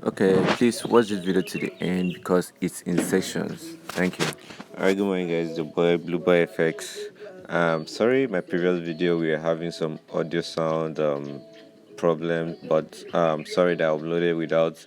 Okay, please watch this video to the end because it's in sections. Thank you. Alright, good morning, guys. The boy Blue Boy FX. Sorry, my previous video we were having some audio sound problem, but sorry that I uploaded without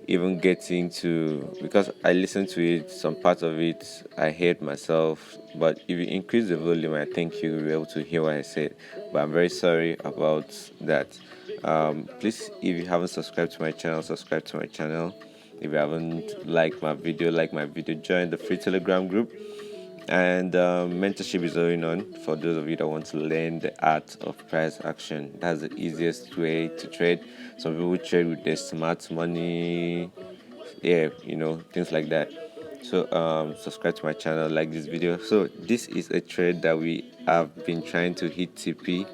even getting to, because I listened to it. Some part of it I heard myself, but if you increase the volume, I think you will be able to hear what I said. But I'm very sorry about that. Please, if you haven't subscribed to my channel, subscribe to my channel. If you haven't liked my video, like my video, join the free Telegram group. And mentorship is going on for those of you that want to learn the art of price action. That's the easiest way to trade. Some people trade with their smart money, yeah, things like that. So subscribe to my channel, like this video. So this is a trade that we have been trying to hit TP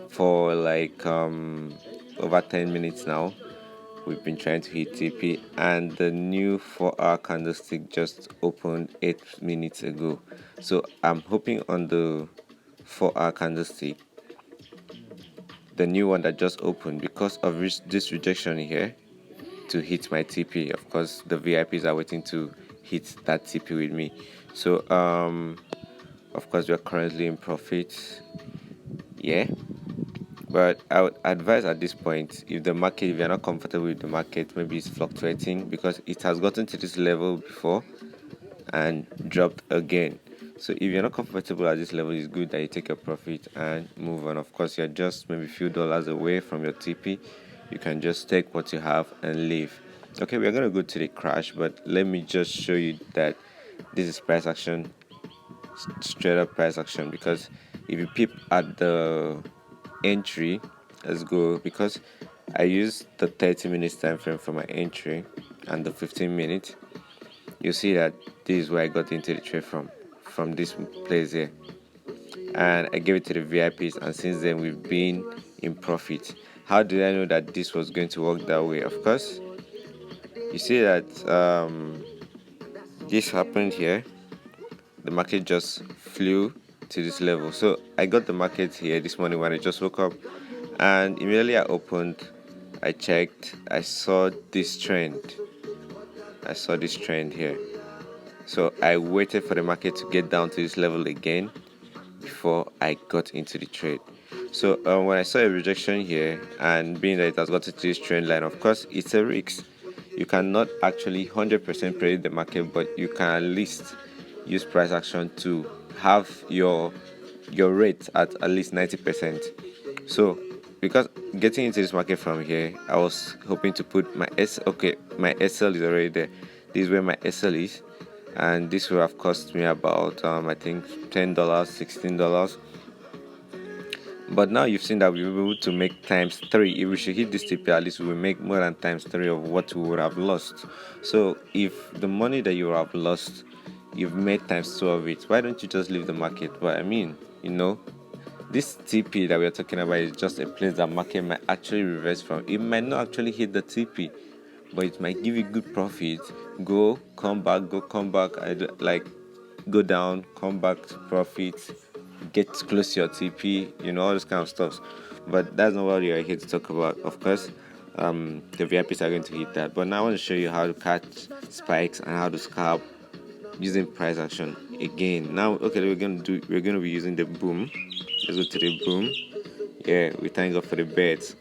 for like over 10 minutes now. We've been trying to hit TP, and the new 4-hour candlestick just opened 8 minutes ago. So I'm hoping on the 4-hour candlestick, the new one that just opened, because of this rejection here, to hit my TP. Of course, the VIPs are waiting to hit that TP with me. So of course, we are currently in profit. Yeah. But I would advise at this point, if the market, if you're not comfortable with the market, maybe it's fluctuating because it has gotten to this level before and dropped again. So if you're not comfortable at this level, it's good that you take a profit and move on. Of course, you're just maybe a few dollars away from your TP. You can just take what you have and leave. Okay, we're gonna go to the crash, but let me just show you that this is price action, straight up price action. Because if you peep at the entry, let's go, because I used the 30 minutes time frame for my entry and the 15 minutes. You see that this is where I got into the trade from this place here, and I gave it to the VIPs, and since then we've been in profit. How did I know that this was going to work that way? Of course, you see that this happened here. The market just flew to this level. So I got the market here this morning when I just woke up, and immediately I opened, I checked, I saw this trend. I saw this trend here. So I waited for the market to get down to this level again before I got into the trade. So when I saw a rejection here, and being that it has got to this trend line, of course it's a risk. You cannot actually 100% predict the market, but you can at least use price action to have your rate at least 90%. So because getting into this market from here, I was hoping to put my my SL is already there. This is where my SL is, and this will have cost me about I think $10, $16. But now you've seen that we were able to make times three. If we should hit this TP, at least we will make more than times three of what we would have lost. So if the money that you would have lost, you've made times two of it, why don't you just leave the market? But I mean, this TP that we're talking about is just a place that market might actually reverse from. It might not actually hit the TP, but it might give you good profit. Go, come back, go, come back. Like go down, come back to profit, get close to your TP, all this kind of stuff. But that's not what we are here to talk about. Of course, the VIPs are going to hit that. But now I want to show you how to catch spikes and how to scalp using price action again. Now, okay, we're gonna be using the boom. Let's go to the boom. Yeah, we thank God for the bets.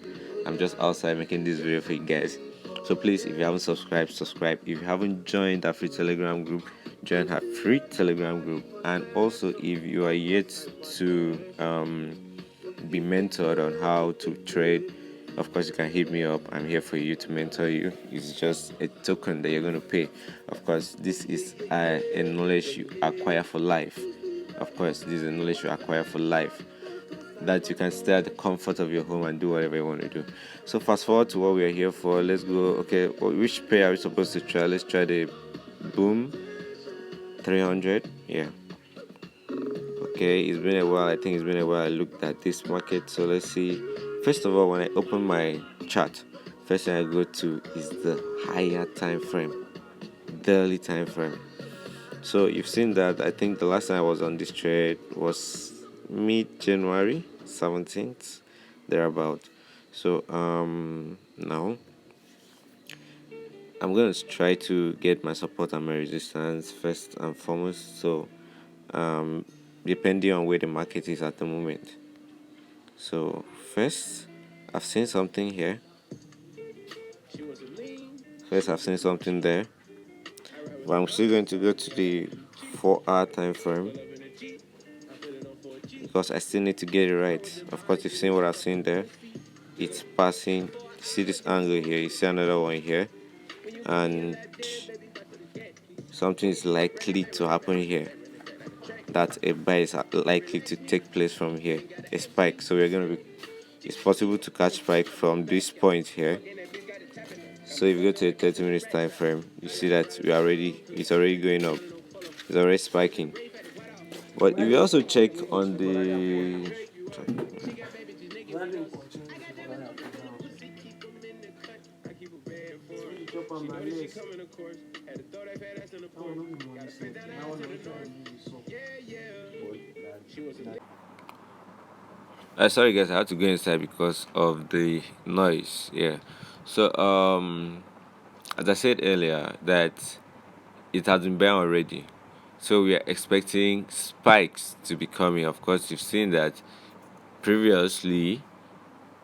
I'm just outside making this video for you guys. So please, if you haven't subscribed, subscribe. If you haven't joined our free Telegram group, join our free Telegram group. And also, if you are yet to be mentored on how to trade, of course you can hit me up. I'm here for you to mentor you. It's just a token that you're going to pay. Of course, this is a knowledge you acquire for life. Of course, this is a knowledge you acquire for life, that you can stay at the comfort of your home and do whatever you want to do. So fast forward to what we are here for. Let's go. Okay, which pair are we supposed to try? Let's try the boom 300. Yeah. Okay, it's been a while. I think it's been a while I looked at this market. So let's see. First of all, when I open my chart, first thing I go to is the higher time frame, daily time frame. So you've seen that. I think the last time I was on this trade was mid-January 17th, thereabout. So now I'm going to try to get my support and my resistance first and foremost. So um, depending on where the market is at the moment. So first, I've seen something here. First, I've seen something there, but I'm still going to go to the 4-hour time frame because I still need to get it right. Of course, you've seen what I've seen there. It's passing. You see this angle here. You see another one here, and something is likely to happen here. That a buy is likely to take place from here. A spike. So we're going to be. It's possible to catch spike from this point here. So if you go to a 30 minutes time frame, you see that it's already going up. It's already spiking. But if you also check on the sorry guys, I had to go inside because of the noise. Yeah. So as I said earlier, that it has been banned already. So we are expecting spikes to be coming. Of course, you've seen that previously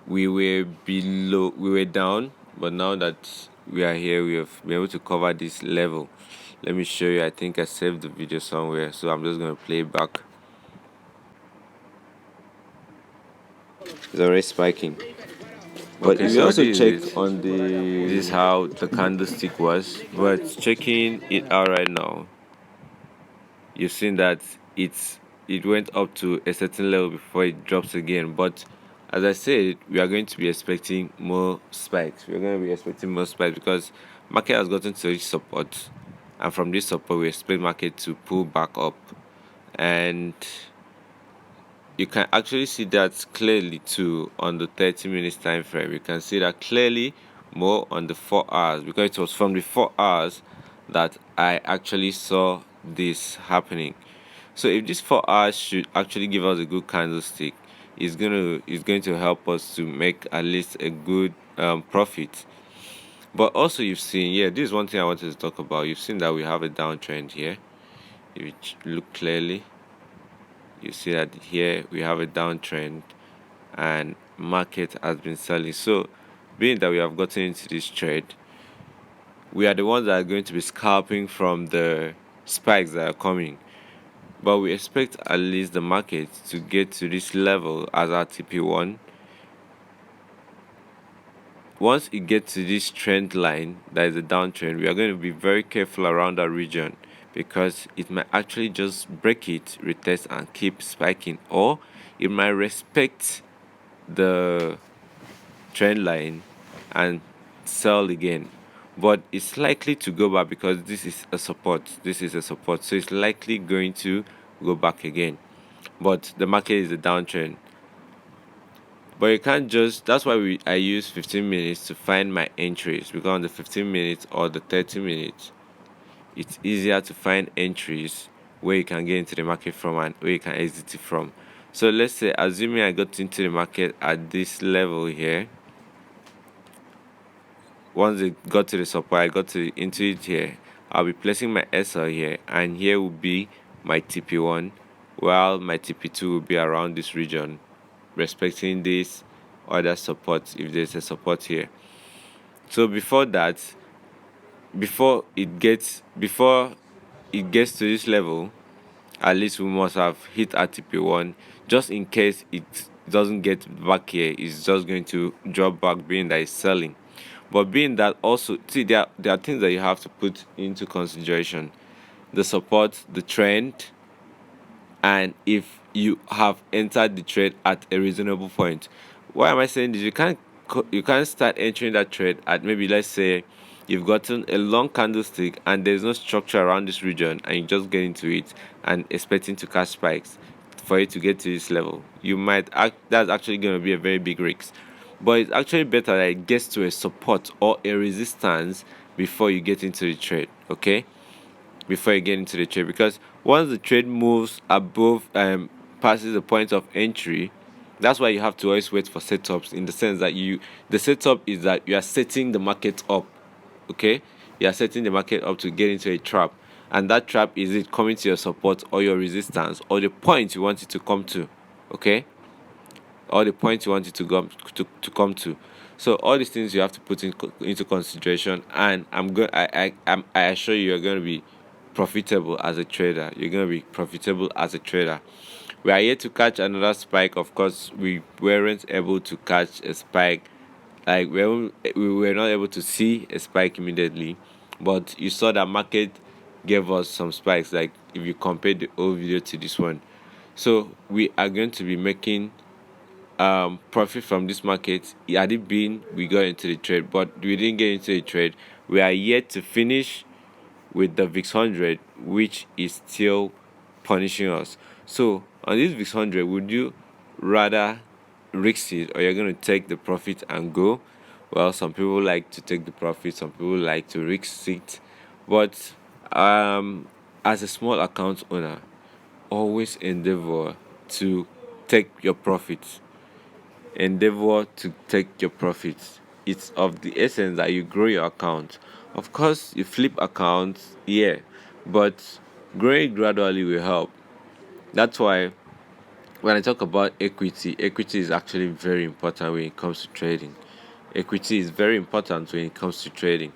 we were down, but now that we are here, we have been able to cover this level. Let me show you. I think I saved the video somewhere, so I'm just going to play it back. It's already spiking. But if you also check on this is how the candlestick was, but checking it out right now, you've seen that it went up to a certain level before it drops again. But as I said, we are going to be expecting more spikes. We're going to be expecting more spikes because market has gotten to reach support, and from this support we expect market to pull back up. And you can actually see that clearly too on the 30 minutes time frame. You can see that clearly more on the 4 hours, because it was from the 4 hours that I actually saw this happening. So if this 4 hours should actually give us a good candlestick, it's going to help us to make at least a good profit. But also you've seen, yeah, this is one thing I wanted to talk about. You've seen that we have a downtrend here. If you look clearly, you see that here we have a downtrend and market has been selling. So being that we have gotten into this trade, we are the ones that are going to be scalping from the spikes that are coming. But we expect at least the market to get to this level as our TP1. Once it gets to this trend line, that is a downtrend, we are going to be very careful around that region because it might actually just break it, retest, and keep spiking, or it might respect the trend line and sell again. But it's likely to go back because this is a support. So it's likely going to go back again. But the market is a downtrend. But you can't just. That's why I use 15 minutes to find my entries, because on the 15 minutes or the 30 minutes, it's easier to find entries where you can get into the market from and where you can exit it from. So let's say, assuming I got into the market at this level here. Once it got to the supply, I got into it here. I'll be placing my SL here, and here will be my TP1, while my TP2 will be around this region, respecting this other support if there's a support here. So before it gets to this level, at least we must have hit our TP1. Just in case it doesn't get back here, it's just going to drop back, being that it's selling. But being that also, see, there are things that you have to put into consideration: the support, the trend, and if you have entered the trade at a reasonable point. Why am I saying this? You can't start entering that trade at, maybe, let's say you've gotten a long candlestick and there's no structure around this region, and you just get into it and expecting to catch spikes for it to get to this level. That's actually going to be a very big risk. But it's actually better that it gets to a support or a resistance before you get into the trade. Okay, before you get into the trade, because once the trade moves above passes the point of entry, that's why you have to always wait for setups, in the sense that the setup is that you are setting the market up. Okay, You are setting the market up to get into a trap, and that trap is it coming to your support or your resistance or the point you want it to come to. Okay, or the point you want it to come to. So all these things you have to put into consideration, and I assure you, you're going to be profitable as a trader. You're going to be profitable as a trader. We are here to catch another spike. Of course, we weren't able to catch a spike. Like we were not able to see a spike immediately, but you saw that market gave us some spikes. Like if you compare the old video to this one, so we are going to be making profit from this market. Had it been we got into the trade, but we didn't get into the trade. We are yet to finish with the VIX 100, which is still punishing us. So on this VIX 100, would you rather risk it, or you're going to take the profit and go? Well, some people like to take the profit, some people like to risk it, but as a small account owner, always endeavor to take your profits. Endeavor to take your profits. It's of the essence that you grow your account. Of course, you flip accounts, yeah, but growing gradually will help. That's why when I talk about equity is actually very important when it comes to trading. Equity is very important when it comes to trading.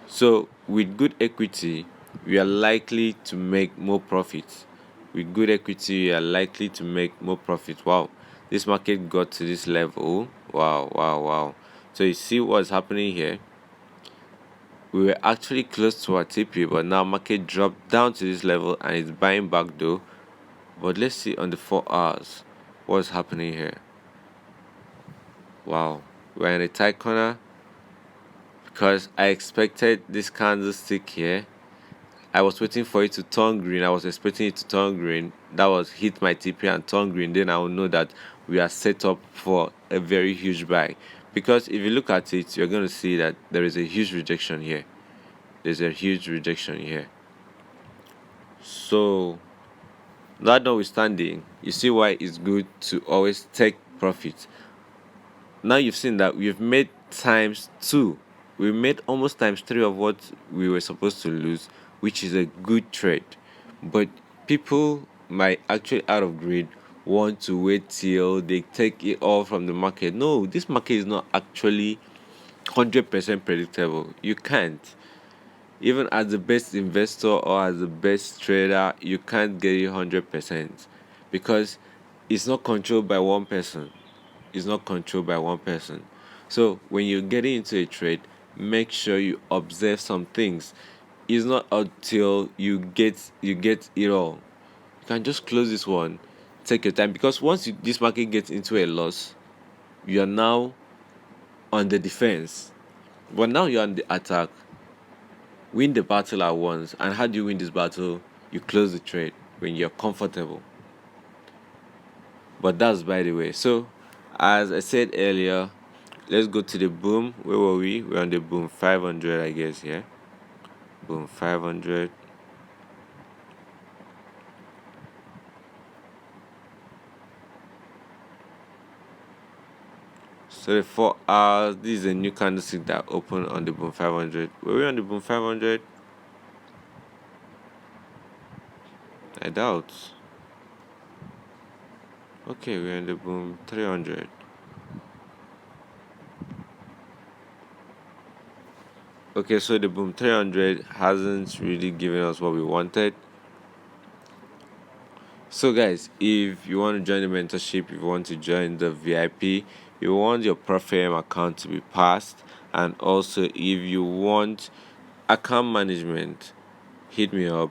So, with good equity, we are likely to make more profits. With good equity, we are likely to make more profits. Wow, this market got to this level. Wow, wow, wow. So, you see what's happening here? We were actually close to our TP, but now market dropped down to this level and it's buying back though. But let's see on the 4 hours what's happening here. Wow, we're in a tight corner because I expected this candlestick here. I was waiting for it to turn green. I was expecting it to turn green. That was hit my TP and turn green. Then I will know that we are set up for a very huge buy. Because if you look at it, you're going to see that there is a huge rejection here. There's a huge rejection here. So, that notwithstanding, you see why it's good to always take profit. Now you've seen that we've made times 2. We made almost times 3 of what we were supposed to lose, which is a good trade. But people might actually, out of greed, want to wait till they take it all from the market. No, this market is not actually 100% predictable. You can't. Even as the best investor or as the best trader, you can't get it 100% because it's not controlled by one person. Is not controlled by one person. So when you're getting into a trade, make sure you observe some things. It's not until you get it all. You can just close this one, take your time, because once this market gets into a loss, you are now on the defense. But now you're on the attack. Win the battle at once. And how do you win this battle? You close the trade when you're comfortable. But that's by the way. So as I said earlier, let's go to the boom. Where were we? We're on the boom 500, I guess, yeah? Boom 500. So the 4 hours, this is a new candlestick that opened on the boom 500. Were we on the boom 500? I doubt. Okay, we're on the boom 300. Okay, so the boom 300 hasn't really given us what we wanted. So guys, if you want to join the mentorship, if you want to join the VIP, you want your Profim account to be passed, and also if you want account management, hit me up.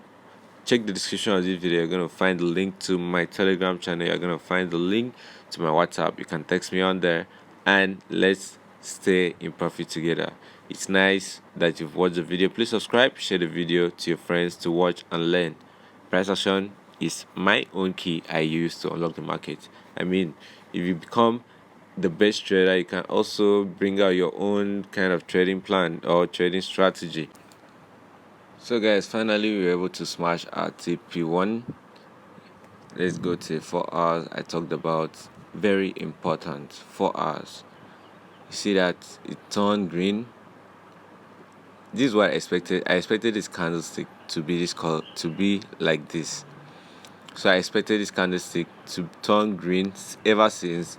Check the description of this video. You're going to find the link to my Telegram channel. You're going to find the link to my WhatsApp. You can text me on there, and let's stay in profit together. It's nice that you've watched the video. Please subscribe, share the video to your friends to watch and learn. Price action is my own key I use to unlock the market. I mean, if you become the best trader, you can also bring out your own kind of trading plan or trading strategy. So guys, finally we were able to smash our TP1. Let's go to 4 hours. I talked about very important 4 hours. You see that it turned green. this is what I expected. I expected this candlestick to be to be like this. So I expected this candlestick to turn green ever since.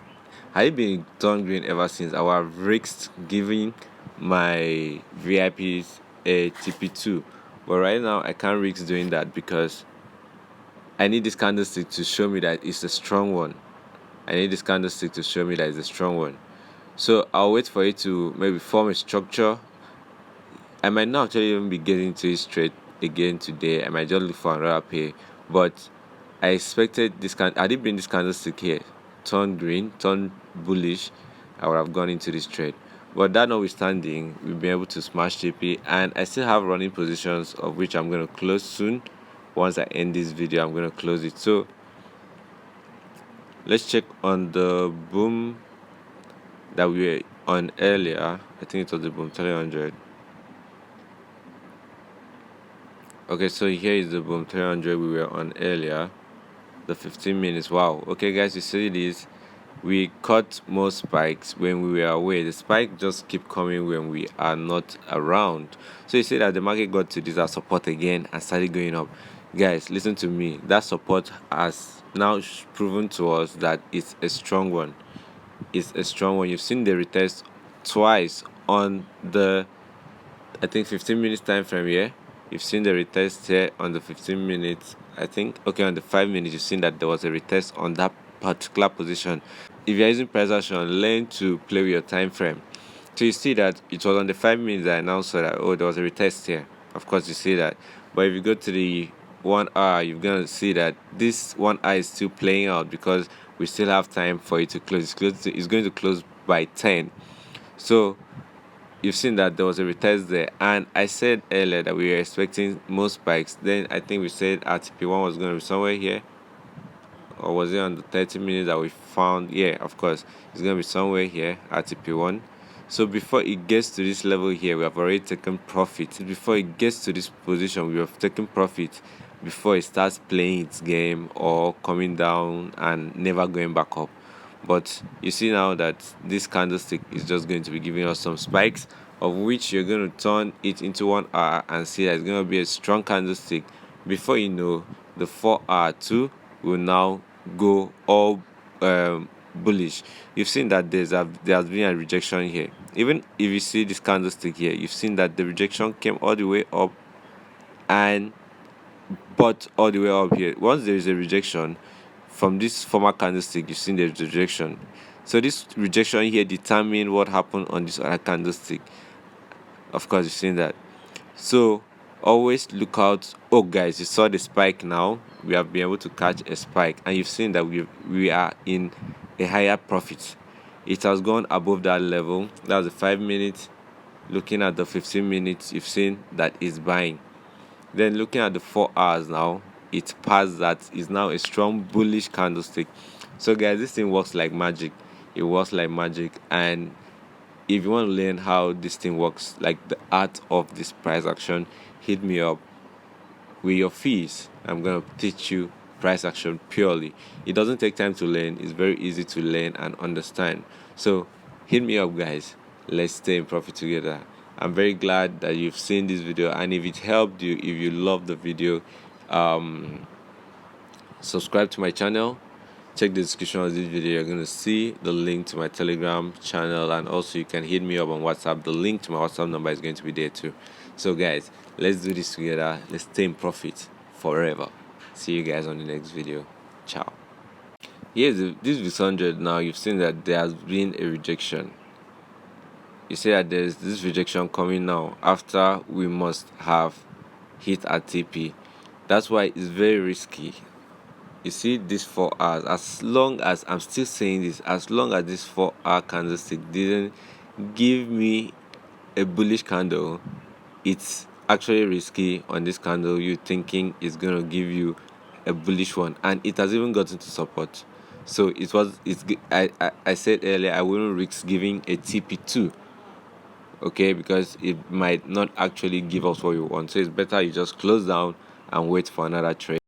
Had it been turned green ever since, I would have risked giving my VIPs a TP2. But right now, I can't risk doing that because I need this candlestick to show me that it's a strong one. I need this candlestick to show me that it's a strong one. So I'll wait for it to maybe form a structure. I might not actually even be getting to it straight again today. I might just look for another pay. But I expected this had it been this candlestick here, turn green, turn bullish, I would have gone into this trade. But that notwithstanding, we've been able to smash JP, and I still have running positions of which I'm going to close soon. Once I end this video, I'm going to close it. So let's check on the boom that we were on earlier. I think it was the boom 300. Okay, so here is the boom 300 we were on earlier, the 15 minutes. Wow. Okay, guys, you see this? We caught more spikes when we were away. The spike just keep coming when we are not around. So you see that the market got to this support again and started going up. Guys, listen to me. That support has now proven to us that it's a strong one. It's a strong one. You've seen the retest twice on the, I think, 15 minutes time frame here. You've seen the retest here on the 15 minutes. I think, okay, on the 5 minutes, you've seen that there was a retest on that particular position. If you're using price action, learn to play with your time frame. So you see that it was on the 5 minutes that I now saw that, oh, there was a retest here. Of course, you see that. But if you go to the 1 hour, you're going to see that this 1 hour is still playing out because we still have time for it to close. It's going to close by 10. So you've seen that there was a retest there, and I said earlier that we were expecting more spikes. Then I think we said RTP1 was going to be somewhere here, or was it on the 30 minutes that we found? Yeah, of course, it's going to be somewhere here, RTP1. So before it gets to this level here, we have already taken profit. Before it gets to this position, we have taken profit before it starts playing its game or coming down and never going back up. But you see now that this candlestick is just going to be giving us some spikes, of which you're going to turn it into 1 hour and see that it's going to be a strong candlestick. Before you know, the 4 hour too will now go all bullish. You've seen that there has been a rejection here. Even if you see this candlestick here, you've seen that the rejection came all the way up and but all the way up here. Once there is a rejection from this former candlestick, you've seen there's rejection. So this rejection here determined what happened on this other candlestick. Of course, you've seen that. So always look out. Oh, guys, you saw the spike now. We have been able to catch a spike, and you've seen that we are in a higher profit. It has gone above that level. That's the 5 minutes. Looking at the 15 minutes, you've seen that it's buying. Then looking at the 4 hours now, it passed that. Is now a strong bullish candlestick. So guys, this thing works like magic. It works like magic. And if you want to learn how this thing works, like the art of this price action, hit me up with your fees. I'm going to teach you price action purely. It doesn't take time to learn. It's very easy to learn and understand. So hit me up, guys. Let's stay in profit together. I'm very glad that you've seen this video, and if it helped you, if you loved the video, subscribe to my channel. Check the description of this video. You're going to see the link to my Telegram channel, and also you can hit me up on WhatsApp. The link to my WhatsApp number is going to be there too. So guys, let's do this together. Let's stay in profit forever. See you guys on the next video. Ciao. Here's this VIX100. Now you've seen that there has been a rejection. You see that there's this rejection coming now after we must have hit our TP. That's why it's very risky. You see this 4 hours, as long as I'm still saying this, as long as this 4 hour candlestick didn't give me a bullish candle, it's actually risky on this candle. You thinking it's going to give you a bullish one, and it has even gotten to support. So I said earlier I wouldn't risk giving a TP2, okay, because it might not actually give us what we want. So it's better you just close down and wait for another trade.